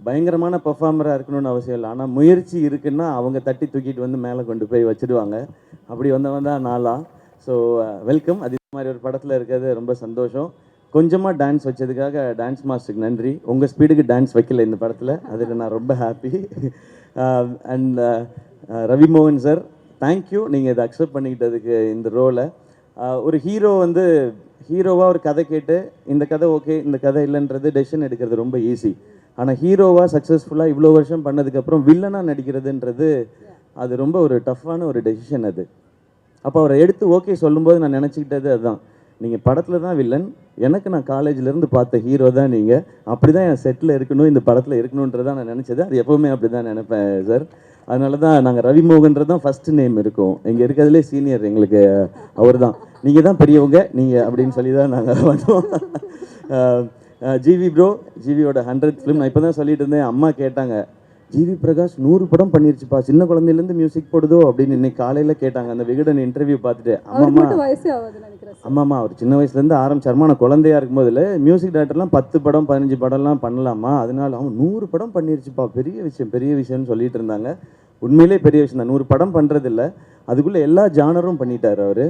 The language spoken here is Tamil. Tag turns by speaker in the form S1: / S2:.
S1: பயங்கரமான பெர்ஃபார்மராக இருக்கணும்னு அவசியம் இல்லை. ஆனால் முயற்சி இருக்குன்னா அவங்க தட்டி தூக்கிட்டு வந்து மேலே கொண்டு போய் வச்சுடுவாங்க. அப்படி வந்தவன் தான் நாளா. So welcome. அது மாதிரி ஒரு படத்தில் இருக்கிறது ரொம்ப சந்தோஷம். கொஞ்சமாக டான்ஸ் வச்சதுக்காக டான்ஸ் மாஸ்டருக்கு நன்றி. உங்கள் ஸ்பீடுக்கு டான்ஸ் வைக்கல இந்த படத்தில், அதுக்கு நான் ரொம்ப ஹாப்பி. அண்ட் ரவி மோகன் சார், தேங்க்யூ. நீங்கள் இதை அக்செப்ட் பண்ணிக்கிட்டதுக்கு இந்த ரோலை. ஒரு ஹீரோ வந்து ஹீரோவாக ஒரு கதை கேட்டு இந்த கதை ஓகே இந்த கதை இல்லைன்றது டெசிஷன் எடுக்கிறது ரொம்ப ஈஸி. ஆனால் ஹீரோவாக சக்ஸஸ்ஃபுல்லாக இவ்வளோ வருஷம் பண்ணதுக்கப்புறம் வில்லனாக நடிக்கிறதுன்றது அது ரொம்ப ஒரு டஃப்பான ஒரு டெசிஷன் அது. அப்போ அவரை எடுத்து ஓகே சொல்லும்போது நான் நினச்சிக்கிட்டது அதுதான், நீங்கள் படத்தில் தான் வில்லன், எனக்கு நான் காலேஜ்லேருந்து பார்த்த ஹீரோ தான் நீங்கள், அப்படி தான் என் செட்டில் இருக்கணும், இந்த படத்தில் இருக்கணுன்றதான் நான் நினச்சது. அது எப்போவுமே அப்படி தான் நினைப்பேன் சார். அதனால தான் நாங்கள் ரவிமோகன்றது தான் ஃபஸ்ட்டு நேம் இருக்கும். இங்கே இருக்கிறதுலே சீனியர் எங்களுக்கு அவர் தான். நீங்கள் தான் பெரியவங்க நீங்கள் அப்படின்னு சொல்லி தான் நாங்கள் வந்தோம். ஜிவி ப்ரோ, ஜிவியோட 100th ஃபிலிம். நான் இப்போ தான் சொல்லிட்டு இருந்தேன், அம்மா கேட்டாங்க, ஜிவி பிரகாஷ் 100 படம் பண்ணிருச்சுப்பா, சின்ன குழந்தையிலேருந்து மியூசிக் போடுதோ அப்படின்னு இன்னைக்கு காலையில் கேட்டாங்க அந்த விகடன் இன்டர்வியூ பார்த்துட்டு. ஆமாம்மா அவர் சின்ன வயசுலேருந்து ஆரம்பிச்சாருமா, நான் குழந்தையா இருக்கும்போதில் மியூசிக் டைரக்டர்லாம் 10 படம் 15 படம்லாம் பண்ணலாமா, அதனால அவன் 100 படம் பண்ணிருச்சுப்பா, பெரிய விஷயம் பெரிய விஷயம்னு சொல்லிட்டு இருந்தாங்க. உண்மையிலே பெரிய விஷயம் தான். 100 படம் பண்ணுறதில்ல, அதுக்குள்ளே எல்லா ஜானரும் பண்ணிட்டார் அவர்.